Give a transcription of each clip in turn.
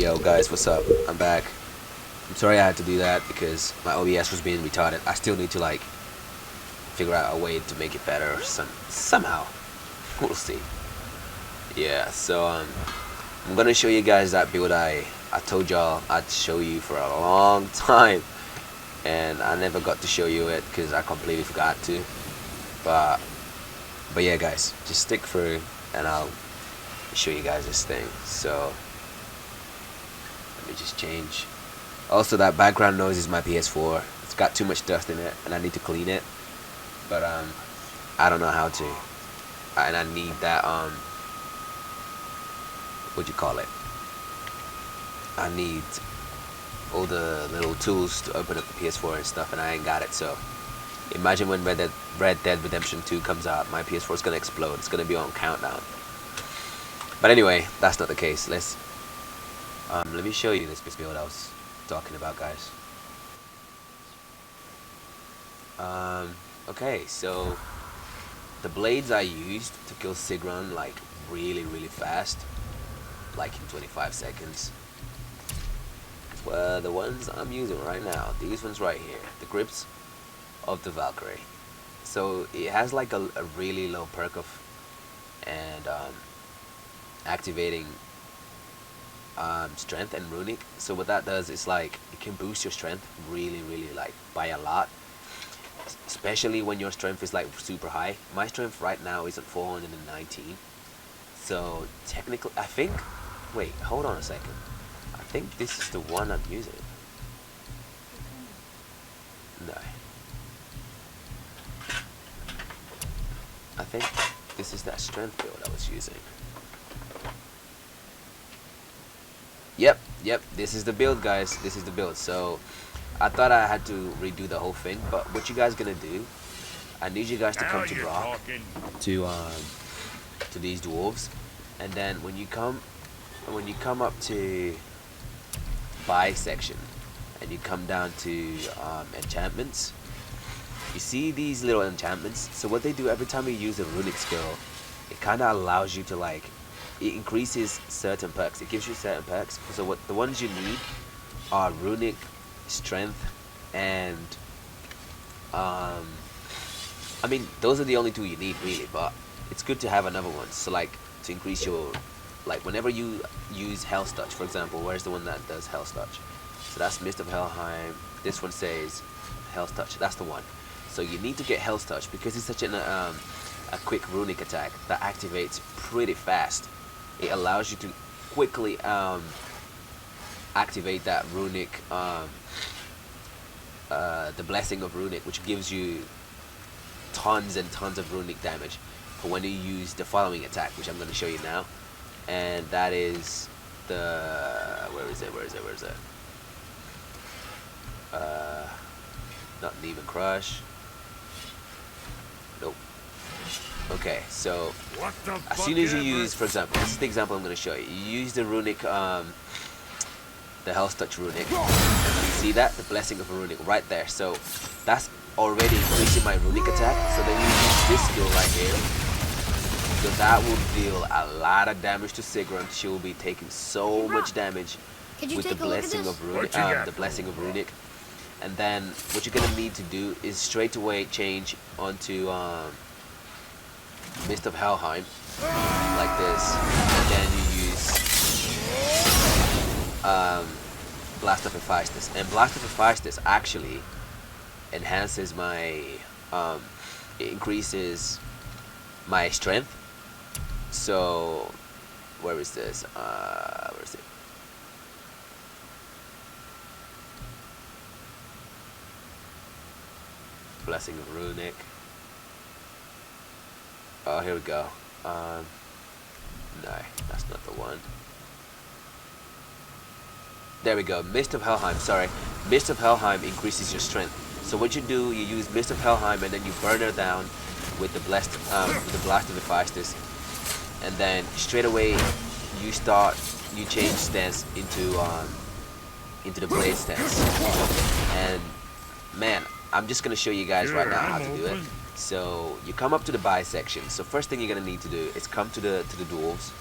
Yo guys, what's up? I'm back. I'm sorry I had to do that because my OBS was being retarded. I still need to like figure out a way to make it better somehow. We'll see. Yeah, so I'm gonna show you guys that build I told y'all I'd show you for a long time, and I never got to show you it because I completely forgot to. But yeah guys, just stick through and I'll show you guys this thing. So let me just change. Also, that background noise is my PS4. It's got too much dust in it and I need to clean it, but I don't know how to, and I need that what you call it, I need all the little tools to open up the PS4 and stuff, and I ain't got it. So imagine when Red Dead Redemption 2 comes out, my PS4 is gonna explode. It's gonna be on countdown. But anyway, that's not the case. Let me show you this build I was talking about, guys. Okay, so the blades I used to kill Sigrun like really fast, like in 25 seconds, were the ones I'm using right now. These ones right here, the grips of the Valkyrie. So it has like a really low perk of and activating strength and runic. So what that does is like it can boost your strength really like by a lot, especially when your strength is like super high. My strength right now is at 419, so technically I think, wait, hold on a second, I think this is the one I'm using. No, I think this is that strength build I was using. Yep, this is the build, guys. This is the build. So I thought I had to redo the whole thing, but what you guys gonna do, I need you guys to come to Brock to these dwarves, and then when you come up to buy section and you come down to enchantments, you see these little enchantments. So what they do every time you use a runic skill, it kind of allows you to like, it increases certain perks. It gives you certain perks. So what the ones you need are runic, strength, and I mean those are the only two you need really, but it's good to have another one. So like to increase your, like whenever you use Hell's Touch, for example, where's the one that does Hell's Touch? So that's Mist of Helheim. This one says Hell's Touch. That's the one. So you need to get Hell's Touch because it's such a quick runic attack that activates pretty fast. It allows you to quickly activate that runic, the blessing of runic, which gives you tons and tons of runic damage for when you use the following attack, which I'm going to show you now. And that is the, where is it? Not even crush. Nope. Okay, so as soon as you use, for example, this is the example I'm going to show you. You use the runic, the Hell's Touch runic, and you see that, the blessing of a runic right there. So that's already increasing my runic attack. So then you use this skill right here. So that will deal a lot of damage to Sigrun. She will be taking so much damage with the blessing of runic, runic. And then what you're gonna need to do is straight away change onto Mist of Helheim like this, and then you use Blast of Hephaestus. And Blast of Hephaestus actually enhances my it increases my strength. So where is this? Where is it? Blessing of Runic. Oh, here we go. No, that's not the one. There we go. Mist of Helheim. Sorry, Mist of Helheim increases your strength. So what you do, you use Mist of Helheim, and then you burn her down with the Blast of Hephaestus, and then straight away you change stance into the blade stance. And man, I'm just gonna show you guys right now how to do it. So you come up to the buy section. So first thing you're gonna need to do is come to the dwarves,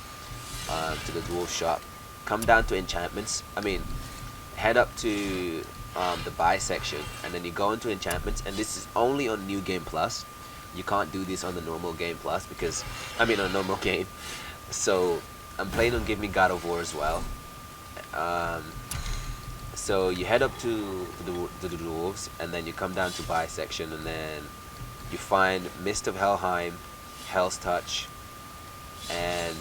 to the dwarf shop, come down to enchantments. Head up to the buy section, and then you go into enchantments, and this is only on New Game Plus. You can't do this on the normal Game Plus because, on a normal game. So I'm playing on Give Me God of War as well. So you head up to the dwarves, and then you come down to buy section, and then you find Mist of Helheim, Hell's Touch, and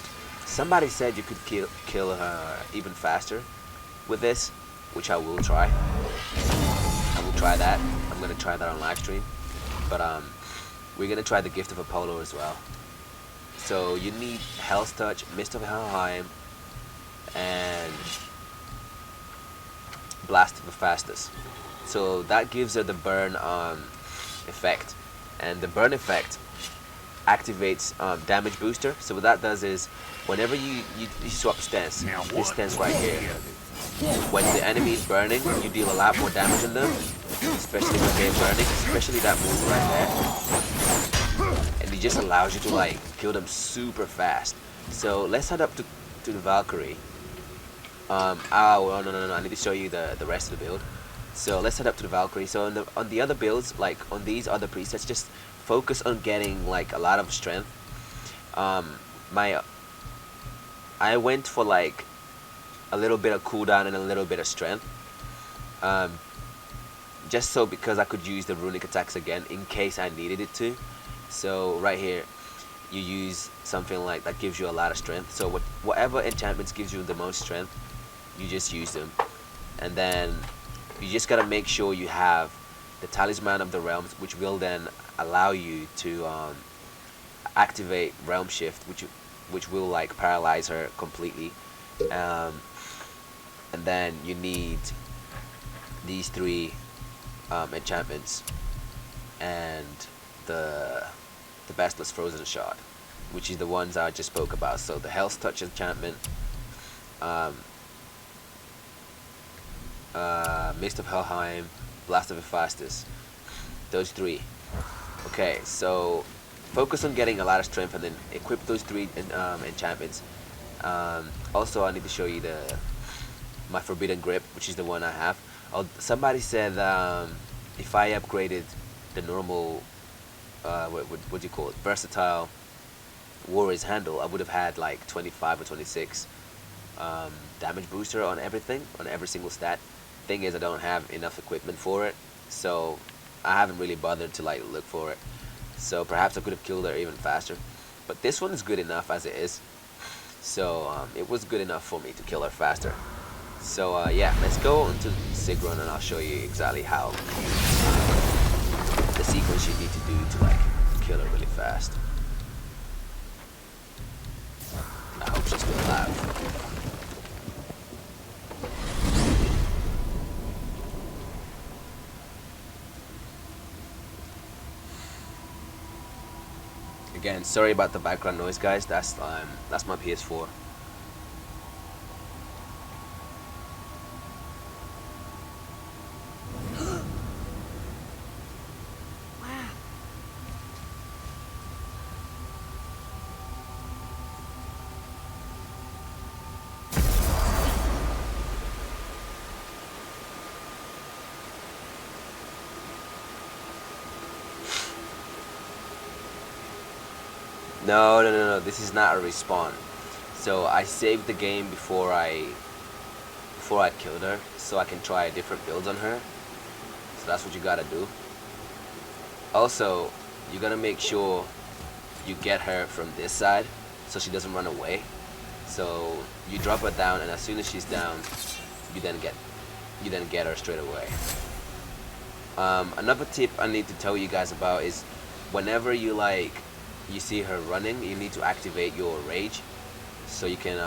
somebody said you could kill her even faster with this, which I will try. I will try that. I'm gonna try that on live stream, but we're gonna try the Gift of Apollo as well. So you need Hell's Touch, Mist of Helheim, and Blast of the Fastest. So that gives her the burn effect, and the burn effect activates damage booster. So what that does is, whenever you swap stance, this stance right here, when the enemy is burning, you deal a lot more damage on them, especially when they're burning, especially that move right there. And it just allows you to like kill them super fast. So let's head up to the Valkyrie. Oh no, I need to show you the rest of the build. So let's head up to the Valkyrie. So on the other builds, like on these other presets, just focus on getting like a lot of strength. I went for like a little bit of cooldown and a little bit of strength, just so because I could use the runic attacks again in case I needed it to. So right here you use something like that gives you a lot of strength. So whatever enchantments gives you the most strength, you just use them. And then you just gotta make sure you have the Talisman of the Realms, which will then allow you to activate Realm Shift, which will like paralyze her completely. And then you need these three enchantments and the Basilisk Frozen Shard, which is the ones I just spoke about. So the Hell's Touch enchantment, Mist of Helheim, Blast of the Fastest, those three. Okay, so focus on getting a lot of strength and then equip those three enchantments. Also, I need to show you my Forbidden Grip, which is the one I have. Somebody said if I upgraded the normal, what do you call it, versatile Warrior's Handle, I would have had like 25 or 26 damage booster on everything, on every single stat. Thing is, I don't have enough equipment for it, so I haven't really bothered to like look for it. So perhaps I could have killed her even faster, but this one is good enough as it is. So it was good enough for me to kill her faster. So yeah, let's go into Sigrun and I'll show you exactly how the sequence you need to do to like kill her really fast. I hope she's still alive. Again, sorry about the background noise, guys. That's my PS4. No, this is not a respawn. So I saved the game before I killed her, so I can try different builds on her. So that's what you gotta do. Also, you gotta make sure you get her from this side so she doesn't run away. So you drop her down, and as soon as she's down, you then get her straight away. Another tip I need to tell you guys about is whenever you see her running, you need to activate your rage so you can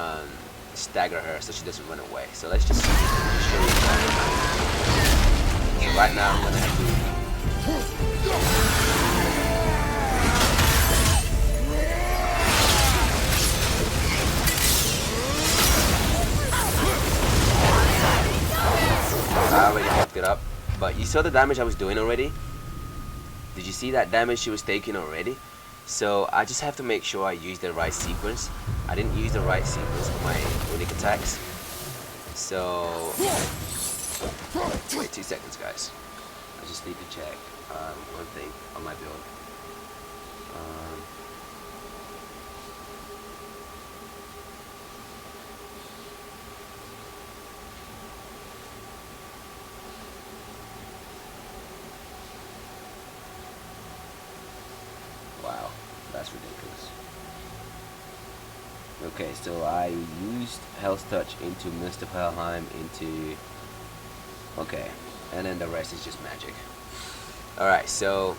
stagger her so she doesn't run away. So let's just show you exactly how to do it. So right now I'm gonna have I already fucked it up, but you saw the damage I was doing already. Did you see that damage she was taking already? So I just have to make sure I use the right sequence. I didn't use the right sequence for my runic attacks, So wait 2 seconds, guys. I just need to check one thing on my build. Wow, that's ridiculous. Okay, so I used Hell's Touch into Muspelheim into... Okay, and then the rest is just magic. Alright, so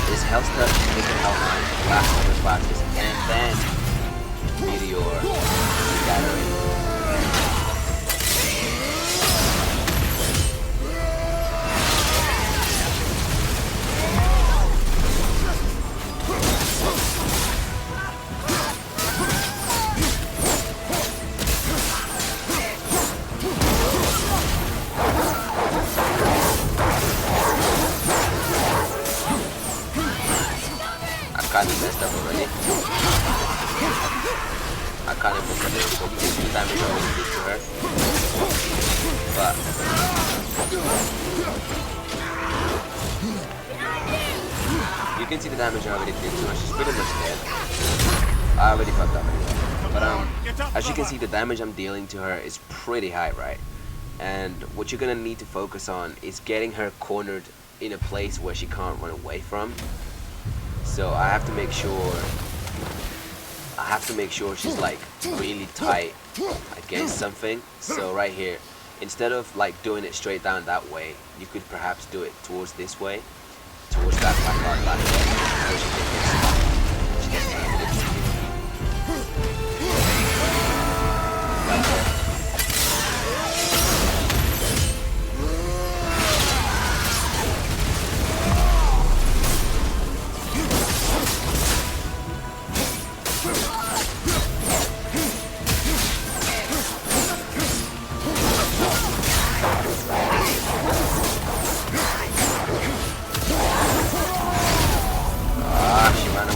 this Hell's Touch into Helheim, last one with classes, and then Meteor Gathering. Kind of messed up already. I kind of messed up there, so you can see the damage I already did to her. But you can see the damage I already did to her. She's pretty much dead. I already fucked up anyway. But as you can see, the damage I'm dealing to her is pretty high, right? And what you're gonna need to focus on is getting her cornered in a place where she can't run away from. So I have to make sure she's like really tight against something. So right here, instead of like doing it straight down that way, you could perhaps do it towards this way, towards that back way, so she gets targeted. Right there.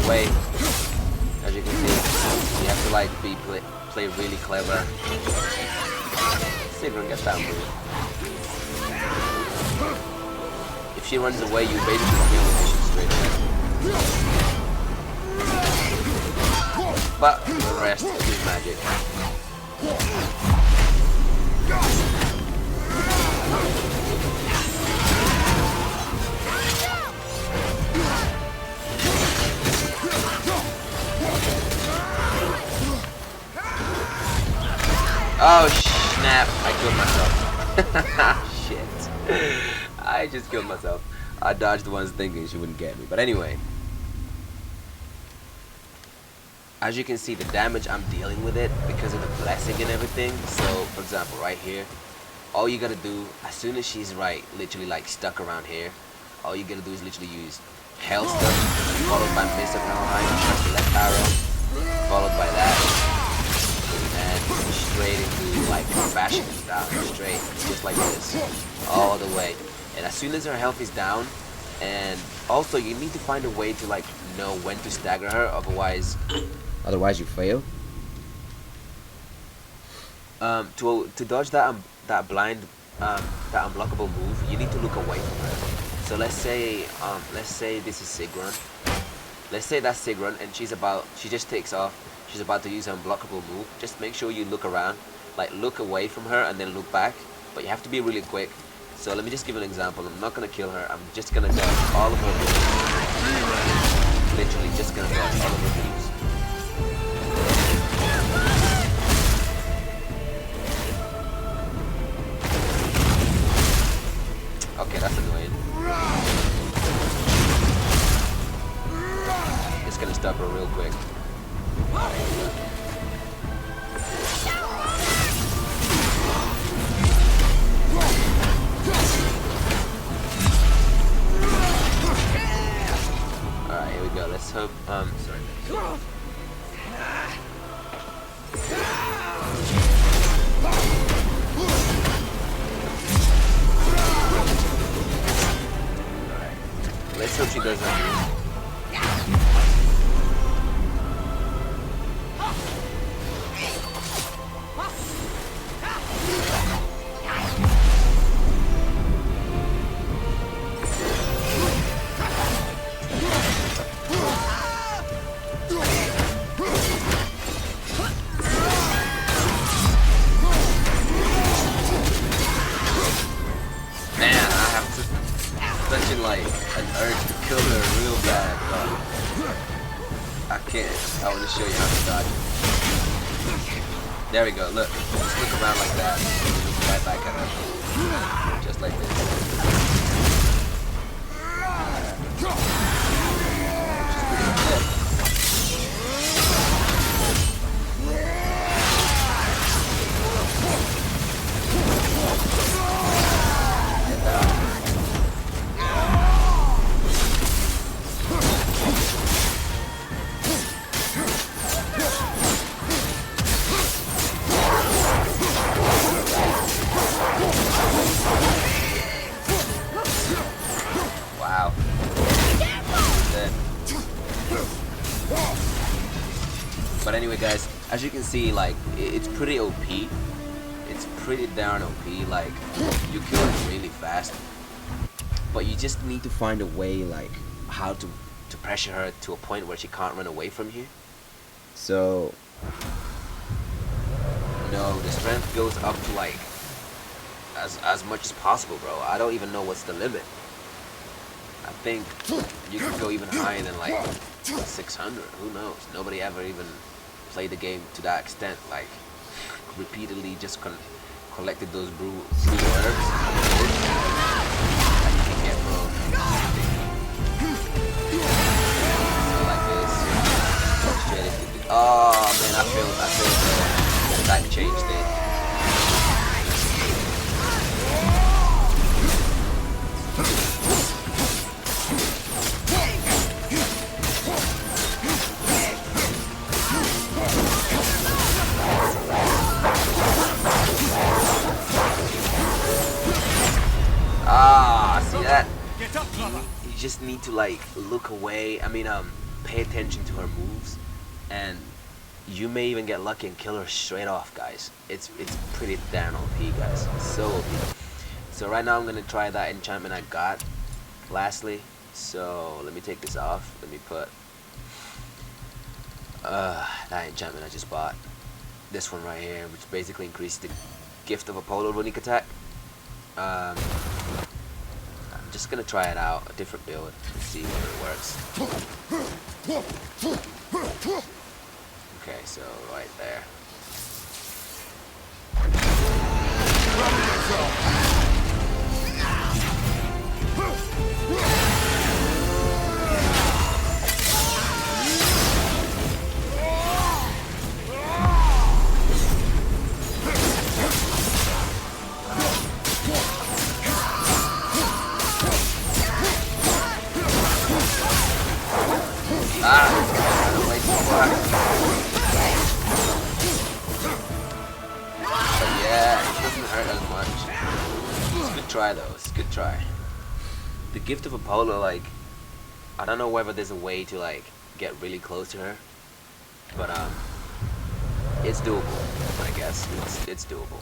Way, as you can see, you have to like play really clever. Sigrun, get that move. If she runs away, you basically kill the mission straight away. But the rest is magic. Oh snap, I killed myself. Shit. I just killed myself. I dodged the ones thinking she wouldn't get me. But anyway. As you can see, the damage I'm dealing with it because of the blessing and everything. So, for example, right here. All you gotta do, as soon as she's literally like stuck around here, all you gotta do is literally use Hell Stuff, followed by Mist of Helheim, press the left arrow, followed by that. And straight into like bashing it down straight, just like this, all the way. And as soon as her health is down, and also you need to find a way to like know when to stagger her, otherwise you fail. To dodge that that unblockable move, you need to look away from her. So let's say this is Sigrun. Let's say that's Sigrun, and she just takes off. She's about to use her unblockable move. Just make sure you look around, like look away from her and then look back. But you have to be really quick. So let me just give an example. I'm not gonna kill her. I'm just gonna dodge all of her moves. Literally just gonna dodge all of her moves. Okay, that's annoying. Just gonna stop her real quick. Alright, here we go. Let's hope, sorry. Alright. Let's hope she does that. urge to kill her real bad, but I can't. I want to show you how to dodge. There we go, look. Just look around like that. Look right back at her. Just like this. Wow. But anyway, guys, as you can see, like, it's pretty OP. It's pretty darn OP. Like, you kill it really fast. But you just need to find a way, like, how to pressure her to a point where she can't run away from you. So, no, the strength goes up to, like, as much as possible, bro. I don't even know what's the limit. I think you can go even higher than like 600. Who knows? Nobody ever even played the game to that extent. Like repeatedly just collected those blue herbs. That you can get from so like this. Straight into the, oh man, I feel the attack changed it. See that? You just need to like look away. I mean, pay attention to her moves, and you may even get lucky and kill her straight off, guys. It's pretty damn OP, guys. So OP. So right now I'm gonna try that enchantment I got lastly. So let me take this off. Let me put that enchantment I just bought. This one right here, which basically increases the gift of Apollo Runic attack. I'm just gonna try it out, a different build, and see whether it works. Okay, so right there. But yeah, it doesn't hurt as much. It's a good try though, it's a good try. The gift of Apollo, like, I don't know whether there's a way to like get really close to her, but it's doable, I guess. It's doable.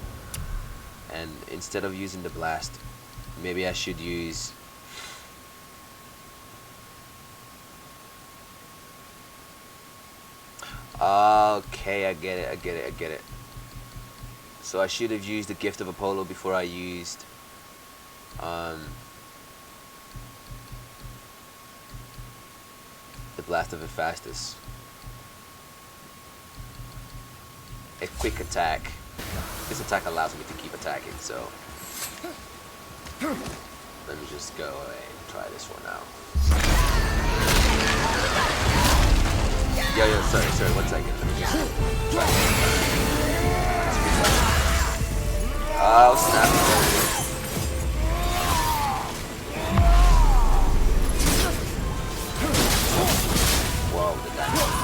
And instead of using the blast, maybe I should use okay, I get it. So I should have used the gift of Apollo before I used the blast of Hephaestus. A quick attack. This attack allows me to keep attacking, so let me just go and try this one out. Yo, sorry, 1 second. Let me just try this. Oh, snap. Whoa, the damage.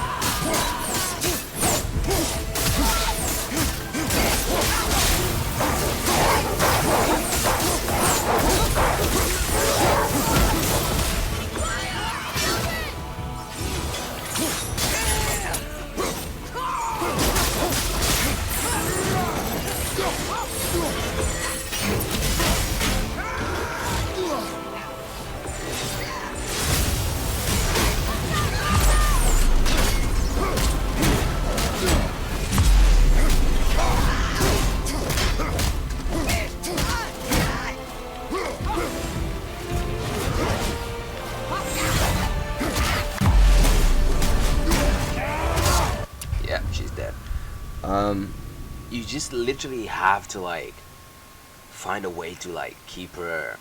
you just literally have to like find a way to like keep her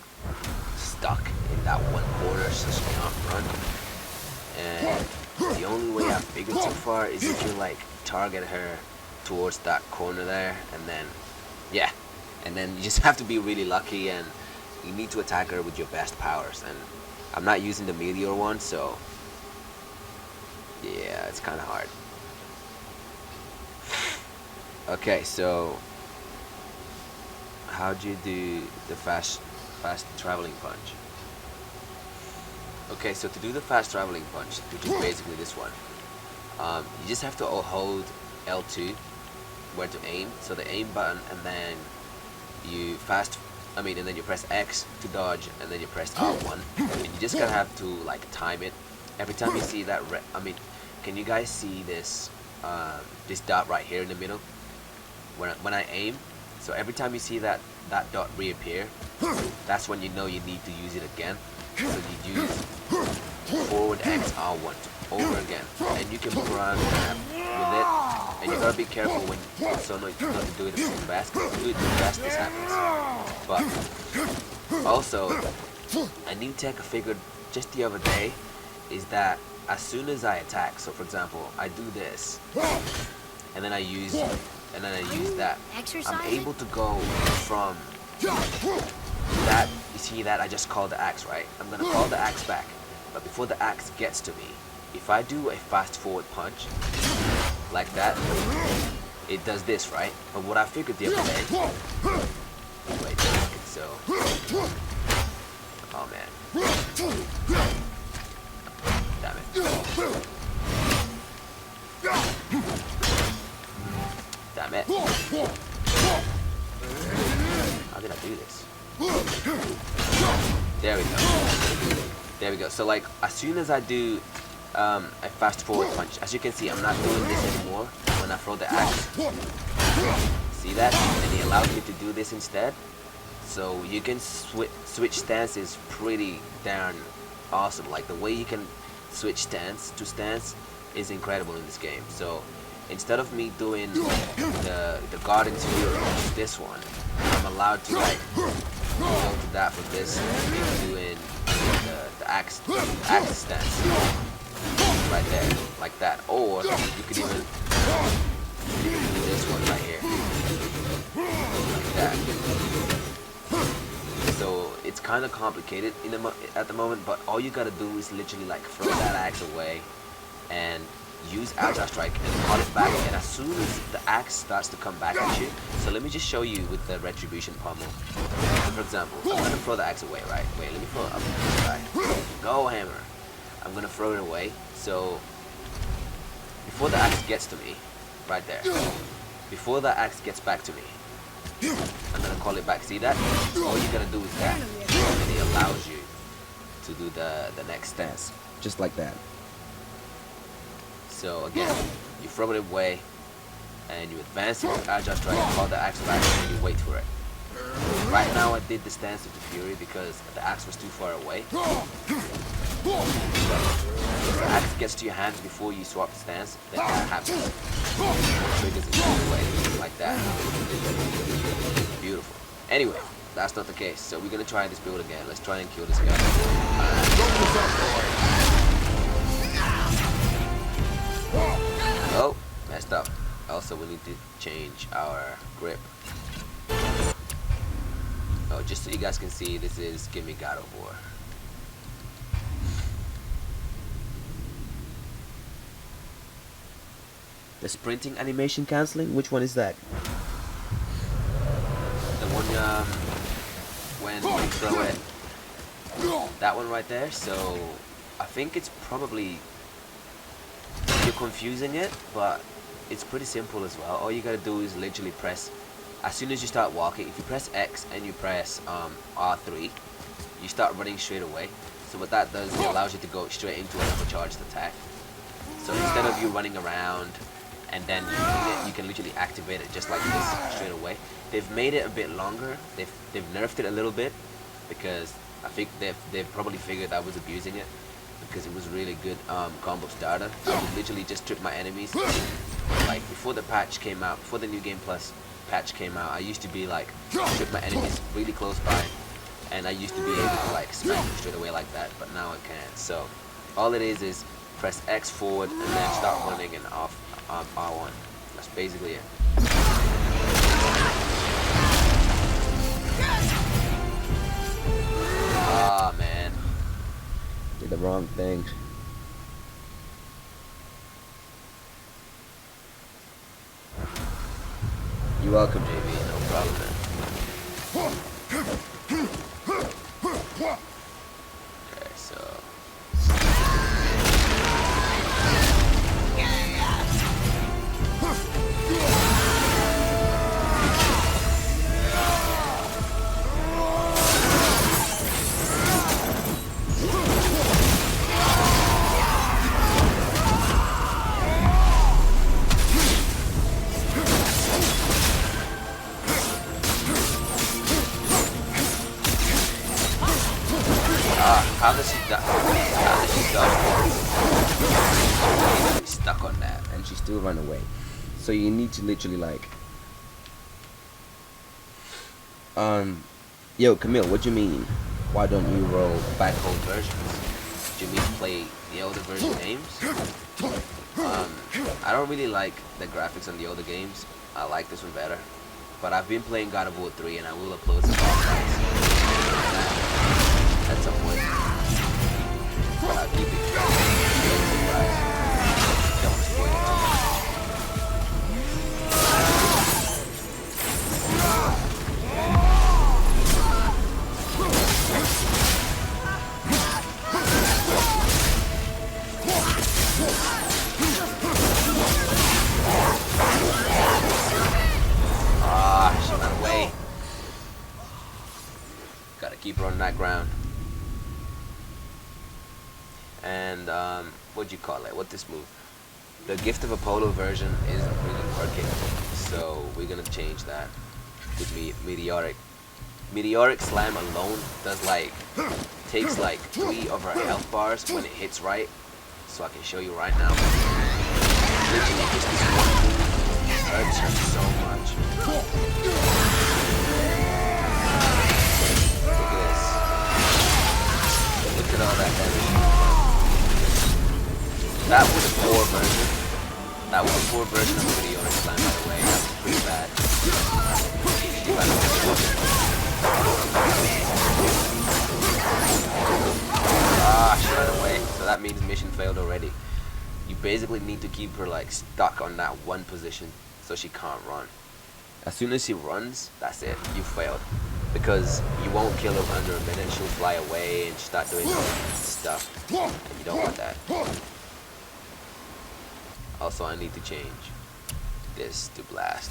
stuck in that one corner so she can't run. And the only way I've figured so far is if you like target her towards that corner there, and then yeah, and then you just have to be really lucky, and you need to attack her with your best powers. And I'm not using the meteor one, so yeah, it's kind of hard. Okay, so how do you do the fast traveling punch? Okay, so to do the fast traveling punch, which is basically this one, you just have to hold L2 where to aim, so the aim button, and then you and then you press X to dodge, and then you press R1, and you just gotta have to like time it. Every time you see that can you guys see this this dot right here in the middle when I aim? So every time you see that dot reappear, that's when you know you need to use it again. So you use forward X R1 over again, and you can move around with it, and you gotta be careful when not to do it too fast, because if you do it too fast this happens. But also a new tech I figured just the other day is that as soon as I attack, so for example I do this and then I use that, I'm able to go from that, you see that I just called the axe, right? I'm gonna call the axe back, but before the axe gets to me, if I do a fast forward punch like that, it does this, right? But what I figured the other day, wait a second, so oh man, damn it, damn it, how did I do this? There we go. There we go. So like as soon as I do a fast forward punch, as you can see, I'm not doing this anymore when I throw the axe. See that? And he allows me to do this instead. So you can switch stances pretty darn awesome. Like the way you can switch stance to stance is incredible in this game. So instead of me doing the guarding sphere, this one, I'm allowed to like go to that for this, and maybe doing the axe stance right there, like that. Or you could even do this one right here, like that. So it's kind of complicated at the moment, but all you gotta do is literally like throw that axe away and use Agile Strike and call it back, and as soon as the axe starts to come back at you, so let me just show you with the Retribution Pummel. So for example, I'm gonna throw the axe away, right? Wait, let me throw it up this guy. Go hammer. I'm gonna throw it away. So before the axe gets to me, right there, before the axe gets back to me, I'm gonna call it back. See that? All you gotta do is that, and it allows you to do the next stance, just like that. So again, you throw it away, and you advance it with Agile Strike, call the axe back, and you wait for it. Right now I did the stance of the Fury because the axe was too far away. If the axe gets to your hands before you swap the stance, then that happens. It triggers it away, like that. Beautiful. Anyway, that's not the case, so we're gonna try this build again. Let's try and kill this guy. Oh, messed up. Also, we need to change our grip. Oh, just so you guys can see, this is Gimme God of War. The sprinting animation cancelling? Which one is that? The one when you throw it. That one right there. So I think it's probably, you're confusing it, but it's pretty simple as well. All you gotta do is literally press, as soon as you start walking, if you press X and you press R3, you start running straight away. So what that does, it allows you to go straight into another charged attack. So instead of you running around and then using it, you can literally activate it just like this straight away. They've made it a bit longer. They've nerfed it a little bit because I think they've probably figured I was abusing it. because it was really good combo starter. I would literally just trip my enemies. Like before the patch came out, before the New Game Plus patch came out, I used to be like trip my enemies really close by, and I used to be able to like smack them straight away like that, but now I can't. So all it is press X forward and then start running and off R1. That's basically it. Ah, man. Did the wrong thing. You're welcome, JB. No problem, man. Okay, so... How does she dodge? She's stuck on that. And she still run away. So you need to literally like... Yo, Camille, what do you mean? Why don't you roll back? Old versions. Do you mean play the older version games? I don't really like the graphics on the older games. I like this one better. But I've been playing God of War 3 and I will upload some gameplays at some point. But I'll keep it surprise. Don't want to spoil it. Ah, she ran away. Gotta keep her on that ground. And what'd you call it? What this move? The Gift of Apollo version isn't really working, so we're gonna change that with Meteoric. Meteoric Slam alone does like takes like 3 of her health bars when it hits right. So I can show you right now. Literally just this one move hurts her so much. Look at this. Look at all that damage. That was a poor version. That was a poor version of the video next time, by the way. That was pretty bad. Ah, she ran away. So that means mission failed already. You basically need to keep her like stuck on that one position so she can't run. As soon as she runs, that's it. You failed. Because you won't kill her under a minute. She'll fly away and start doing stuff. And you don't want that. Also, I need to change this to blast.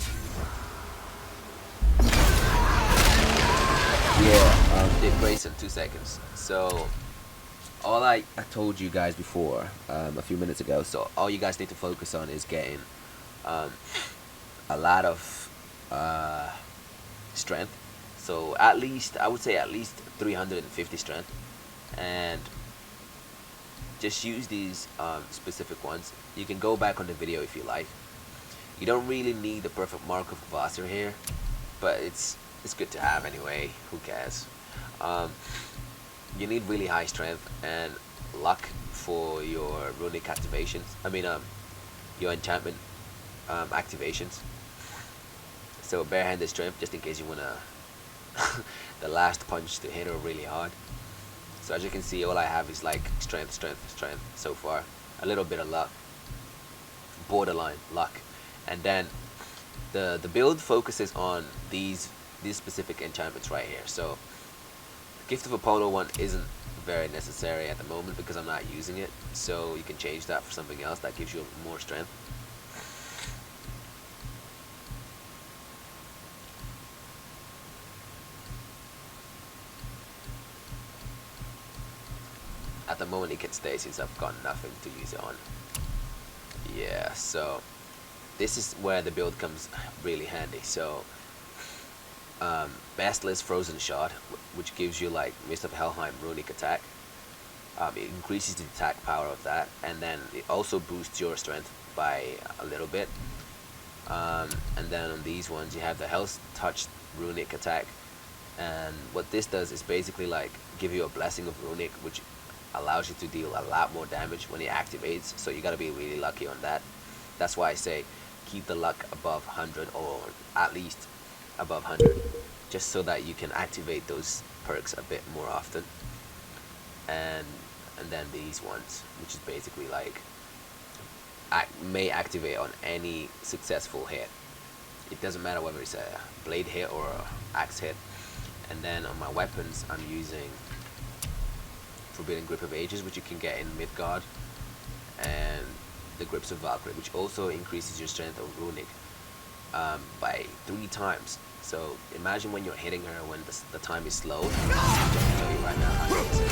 Yeah, did brace in 2 seconds. So, all I told you guys before, a few minutes ago, so all you guys need to focus on is getting a lot of strength. So at least, I would say at least 350 strength. And just use these specific ones. You can go back on the video if you like. You don't really need the perfect mark of Vassar here, but it's good to have anyway. Who cares? You need really high strength and luck for your runic activations. I mean, your enchantment activations. So barehanded strength, just in case you wanna the last punch to hit her really hard. So as you can see, all I have is like strength, strength, strength so far. A little bit of luck, borderline luck, and then the build focuses on these specific enchantments right here. So Gift of Apollo one isn't very necessary at the moment because I'm not using it. So you can change that for something else that gives you more strength. At the moment it can stay since I've got nothing to use it on. Yeah, so this is where the build comes really handy. So Basilisk Frozen Shot, which gives you like Mist of Helheim runic attack, It increases the attack power of that, and then it also boosts your strength by a little bit. And then on these ones you have the health touch Runic attack, and what this does is basically like give you a blessing of Runic, which allows you to deal a lot more damage when it activates, so you gotta be really lucky on that. That's why I say keep the luck above 100, or at least above 100, just so that you can activate those perks a bit more often. And then these ones, which is basically like may activate on any successful hit. It doesn't matter whether it's a blade hit or a axe hit. And then on my weapons, I'm using Forbidden Grip of Ages, which you can get in Midgard, and the Grips of Valkyrie, which also increases your strength of Runic by 3 times. So imagine when you're hitting her when the time is slow. I'll just tell you right now how it is.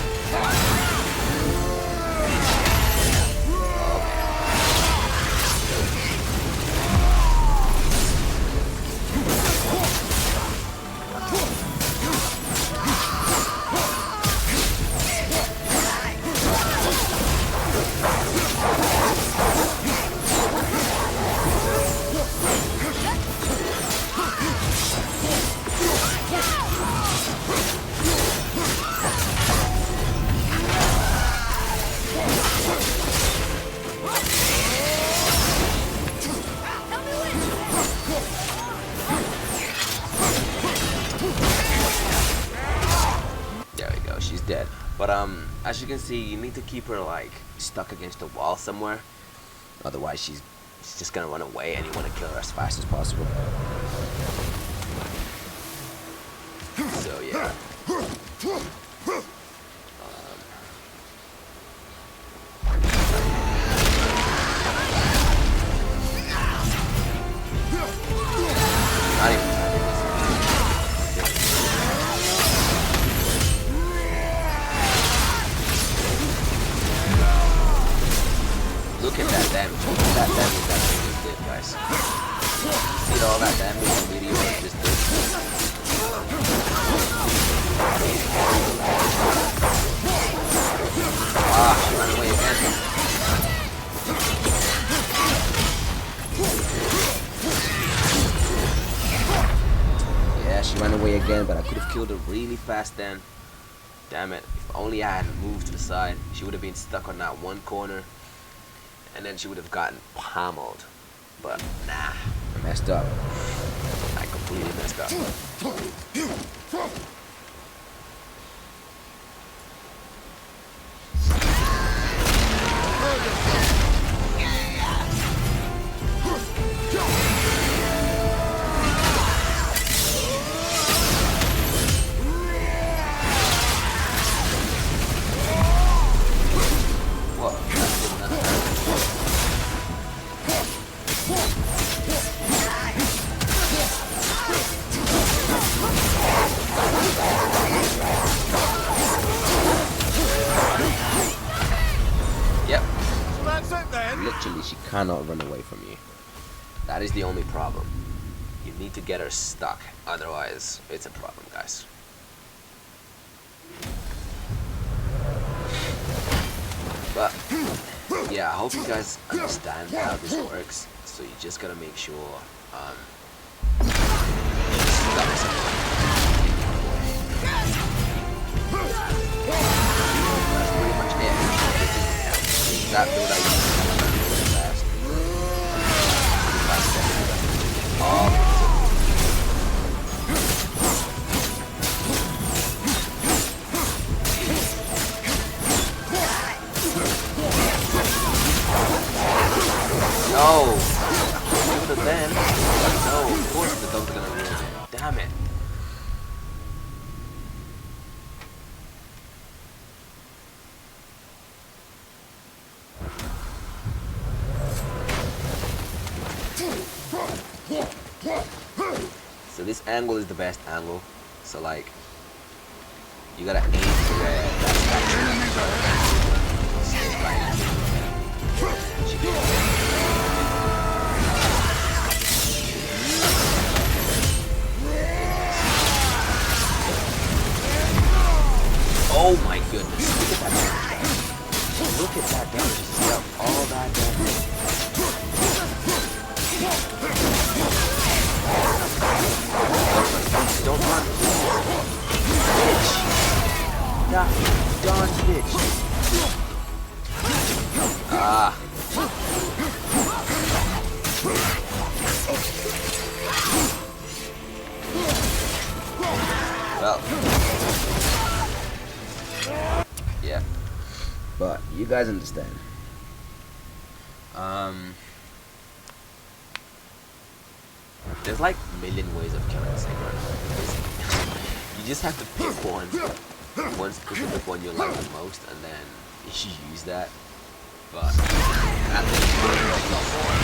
She's dead. But as you can see, you need to keep her like stuck against the wall somewhere. Otherwise she's just gonna run away, and you want to kill her as fast as possible. So yeah. Not even. Look at that damage. That damage that thing just did, guys. See all that damage the video just did? Ah, she ran away again. Yeah, she ran away again, but I could have killed her really fast then. Damn it. If only I hadn't moved to the side, she would have been stuck on that one corner. And then she would have gotten pummeled. But nah, I messed up. I completely messed up. Literally, she cannot run away from you. That is the only problem. You need to get her stuck, otherwise it's a problem, guys. But yeah, I hope you guys understand how this works. So you just gotta make sure stuck somewhere. That's pretty much it. That build I used. No! Shoot it then. No, of course the dog's gonna ruin it. Damn it. So this angle is the best angle. So like, you gotta aim for where that Oh my goodness! Look at that. that darn bitch. Ah. Well. Yeah. But you guys understand. There's like a million ways of killing Sigrun. You just have to pick one specific one you like the most, and then you should use that. But at this point, there's a lot more.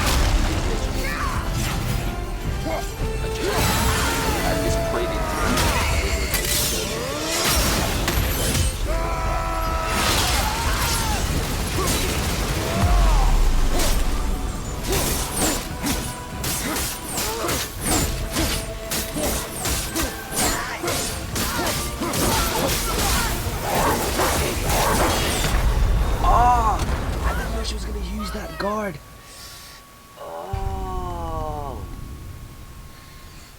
At this point in time, she was gonna use that guard. Oh,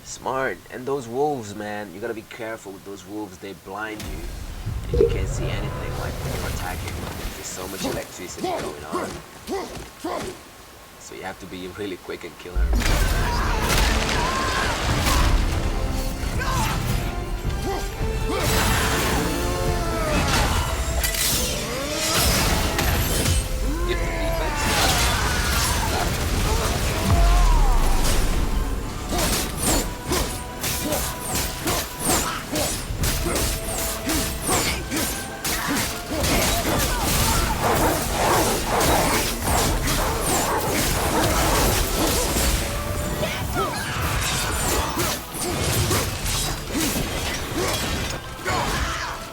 smart. And those wolves, man, you gotta be careful with those wolves. They blind you, and you can't see anything like when you're attacking. There's so much electricity going on, so you have to be really quick and kill her.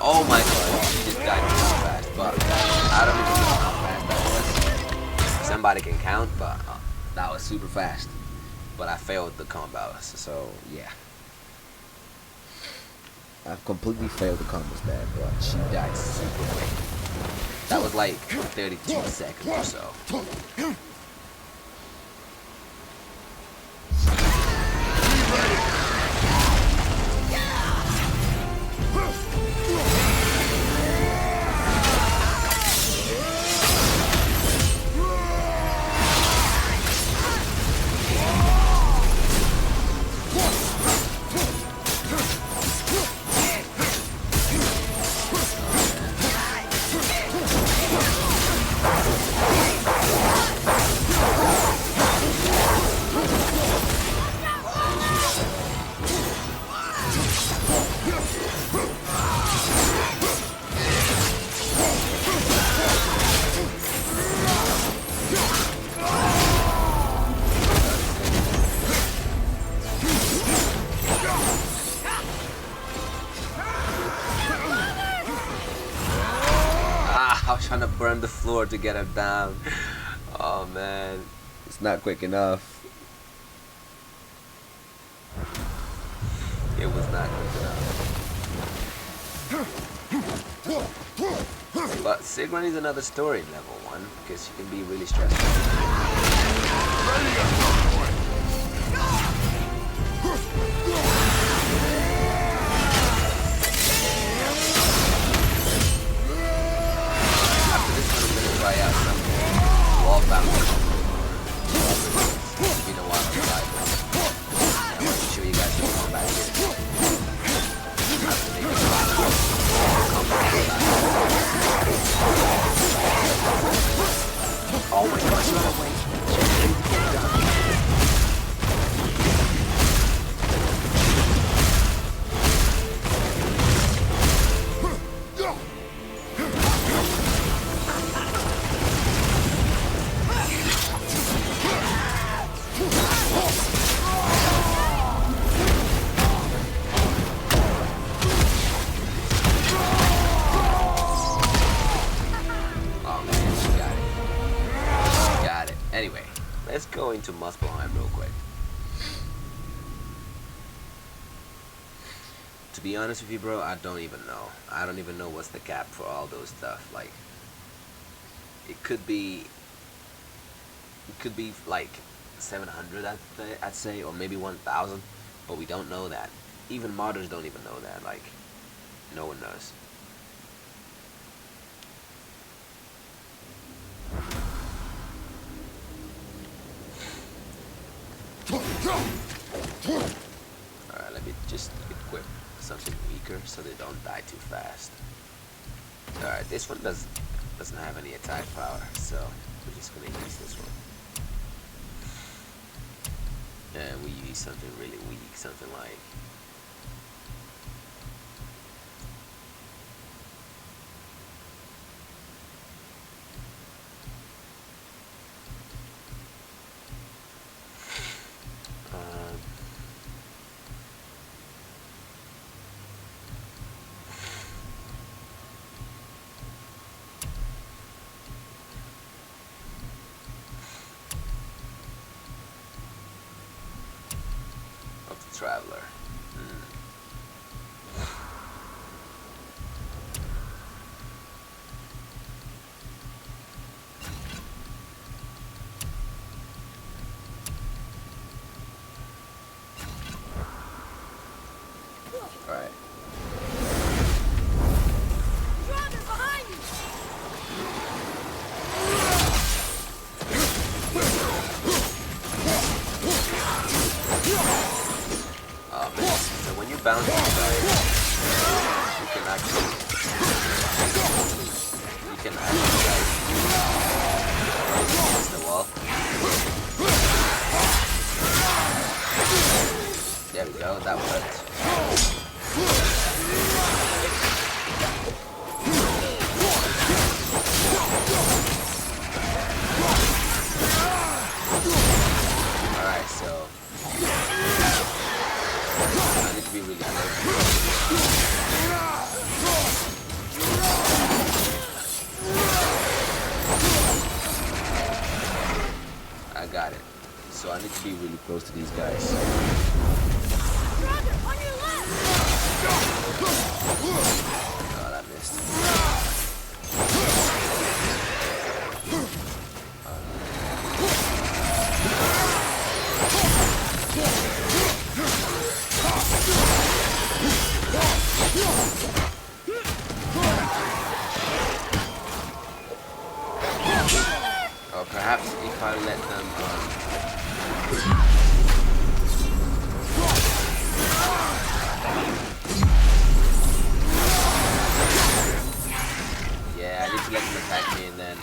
Oh my god, she just died so fast, but I don't even know how fast that was. Somebody can count, but that was super fast. But I failed the combo, so yeah. I've completely failed the combo stat, but She died super quick. That was like 32 seconds or so. I was trying to burn the floor to get him down. Oh man. it's not quick enough. It was not good enough. But Sigrun is another story in level 1 because she can be really stressful. After this one, I'm gonna try out some wall bounce. It's been a while on the live. I want to show you guys some combat here. After they go oh my gosh, run away. Anyway, let's go into Muspelheim real quick. To be honest with you, bro, I don't even know. I don't even know what's the cap for all those stuff. Like, it could be like 700, I'd say, or maybe 1,000, but we don't know that. Even modders don't even know that. Like, no one knows. Alright, let me just equip something weaker so they don't die too fast. Alright, this one doesn't have any attack power, so we're just gonna use this one. And we use something really weak, something like Traveler. Alright. Bounce you can actually against the wall. There we go, that worked. Alright, so I need to be really close. I got it. So I need to be really close to these guys. Brother, on your left! God, I missed. Or perhaps if I let them yeah, I need to let them attack me and then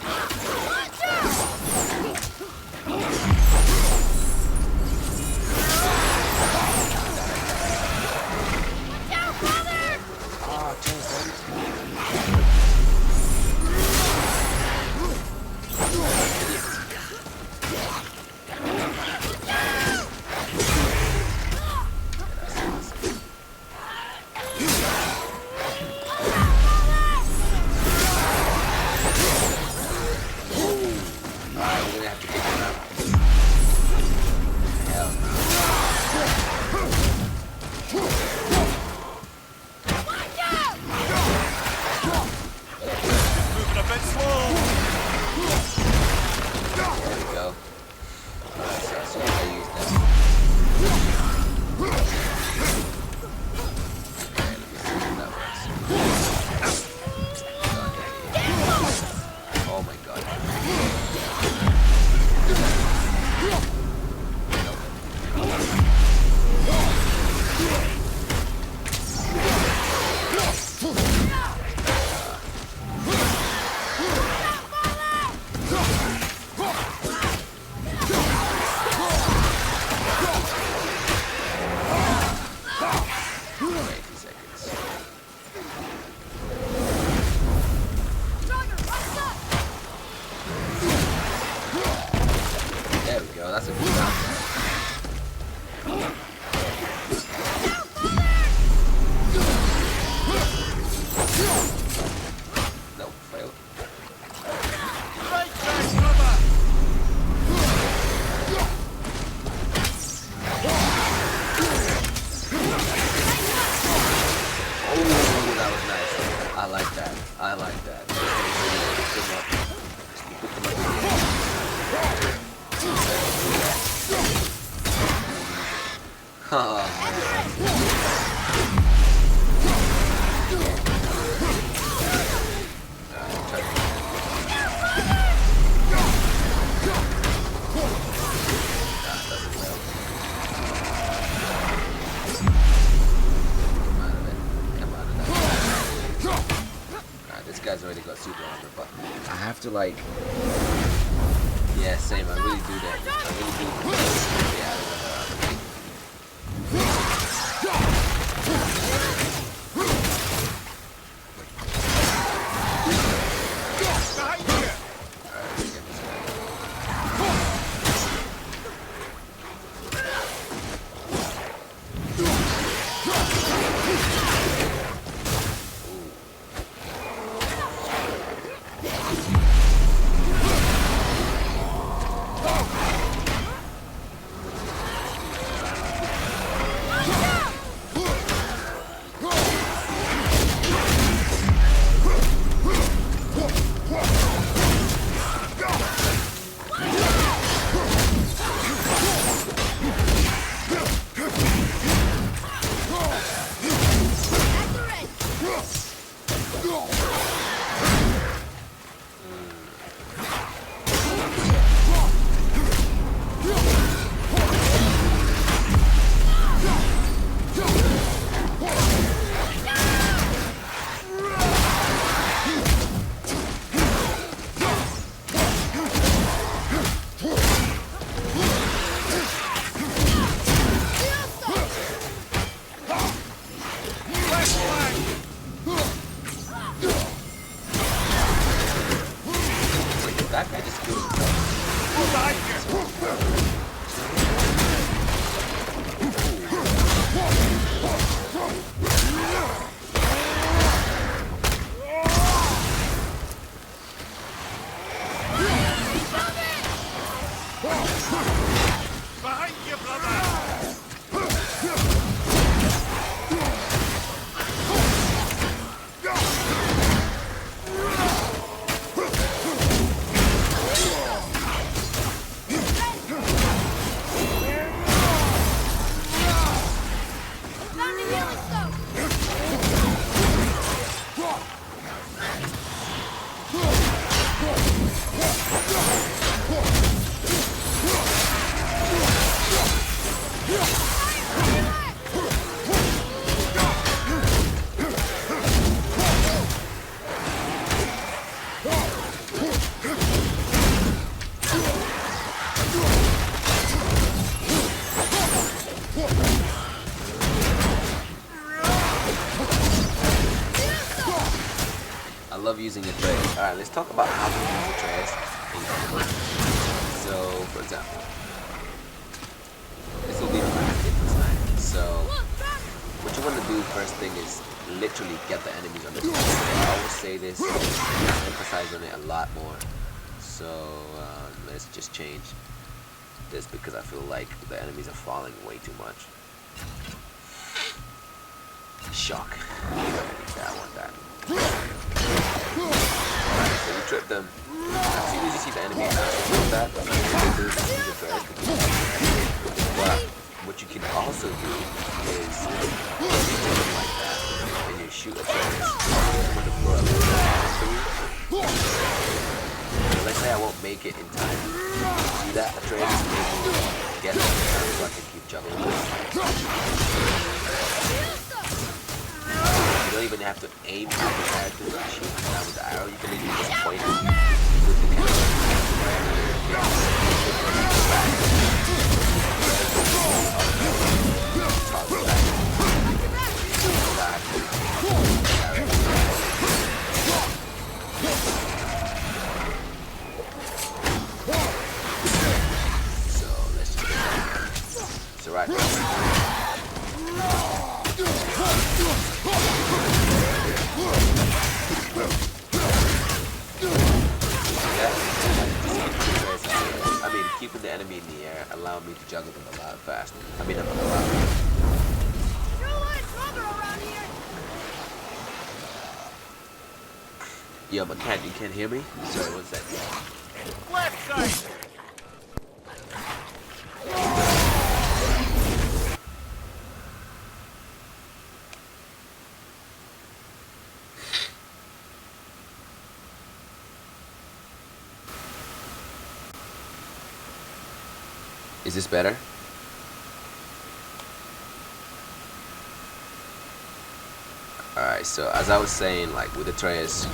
super armor, but I have to like. yeah, same. I really do that. I really do. Yeah, I don't know. That guy just killed Behind you, brother! I love using the tray. Alright, let's talk about how to use the trays. So, for example, this will be the last tip for tonight. So, what you want to do first thing is literally get the enemies on the tray. I always say this, I emphasize on it a lot more. So, let's just change this because I feel like the enemies are falling way too much. Shock. Yeah, I want that. Alright, so you trip them. As soon as you see the enemy with that, you can do the thread. But what you can also do is you trip them like that, and you shoot a thread when the floor through. So let's say I won't make it in time. See that? A thread is able to get them so I can keep juggling this. You don't even have to aim at the characters and shoot down with the arrow. You can even just point it with the camera. So let's just so right now. I mean, keeping the enemy in the air allowed me to juggle them a lot faster. I mean, a lot. Yo, but cat, you can't hear me? Sorry, what's that? Left side! Is this better? Alright, so as I was saying, like with the trays,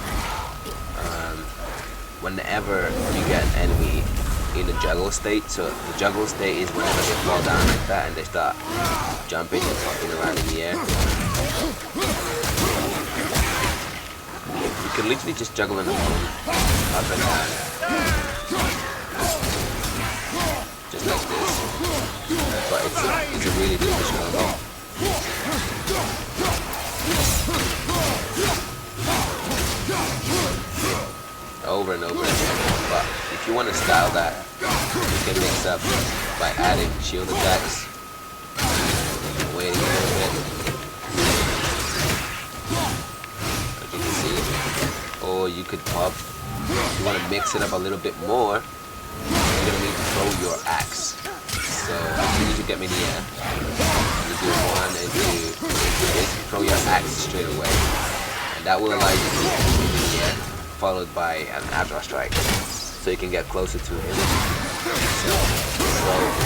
whenever you get an enemy in a juggle state. So the juggle state is whenever they fall down like that and they start jumping and hopping around in the air. You can literally just juggle an opponent up and down, just like this. But it's a really difficult combo. Over and over again. But if you want to style that, you can mix up by adding shield attacks, waiting a little bit, as you can see, or you could pop. If you want to mix it up a little bit more, you're gonna need to throw your axe. So you need to get me in the air. You do one and two, basically throw your axe straight away, and that will allow you to get in the air, followed by an Adra strike, so you can get closer to him. So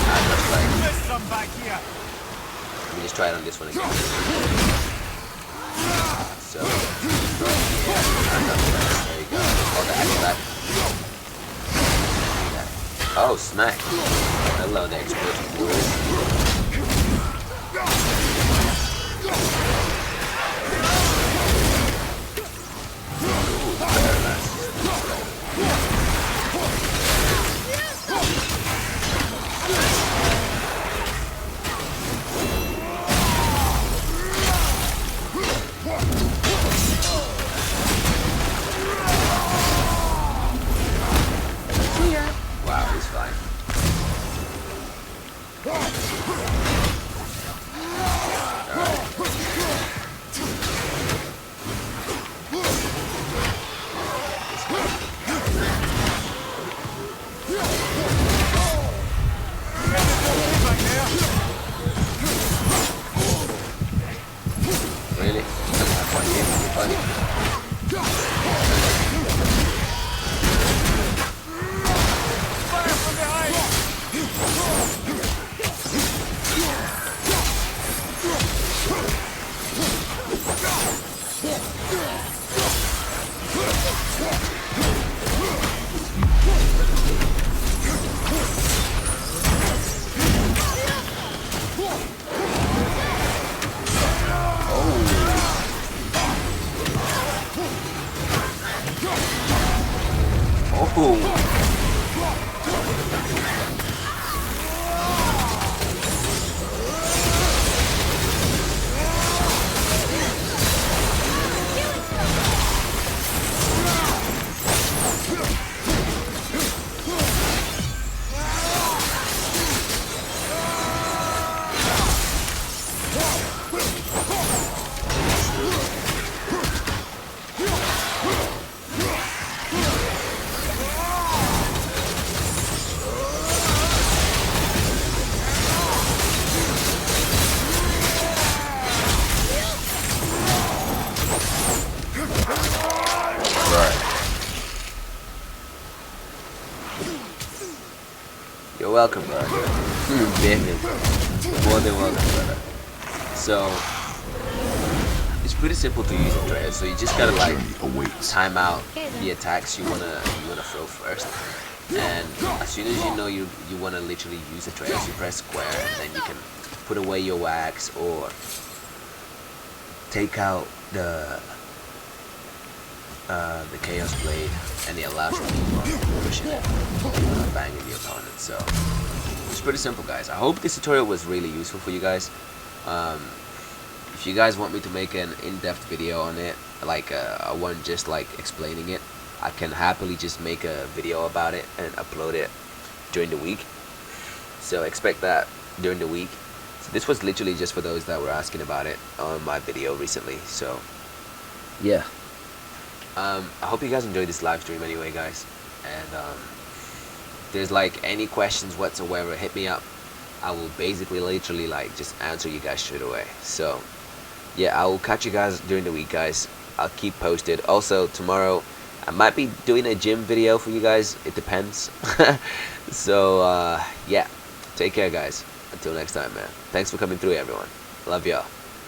Adra strike. Let me just try it on this one again. So Adra strike. There you go. Oh, the axe back. Oh, smack. Hello there, explosive warrior. Wow, he's fine. Really? One game, buddy. Oh. You're welcome, brother. Baby. More than welcome, brother. So, it's pretty simple to use Andrea, so you just gotta like time out the attacks you wanna throw first. And as soon as you know you wanna literally use Andrea, you press square and then you can put away your wax or take out the Chaos Blade, and it allows you to keep on pushing it, banging the opponent. So it's pretty simple, guys. I hope this tutorial was really useful for you guys. If you guys want me to make an in-depth video on it, like a one just like explaining it, I can happily just make a video about it and upload it during the week. So expect that during the week. So this was literally just for those that were asking about it on my video recently. So yeah. I hope you guys enjoyed this live stream anyway, guys. And if there's like any questions whatsoever, hit me up. I will basically literally like just answer you guys straight away. So yeah, I will catch you guys during the week, guys. I'll keep posted. Also tomorrow I might be doing a gym video for you guys. It depends. So yeah, take care, guys. Until next time, man. Thanks for coming through, everyone. Love y'all.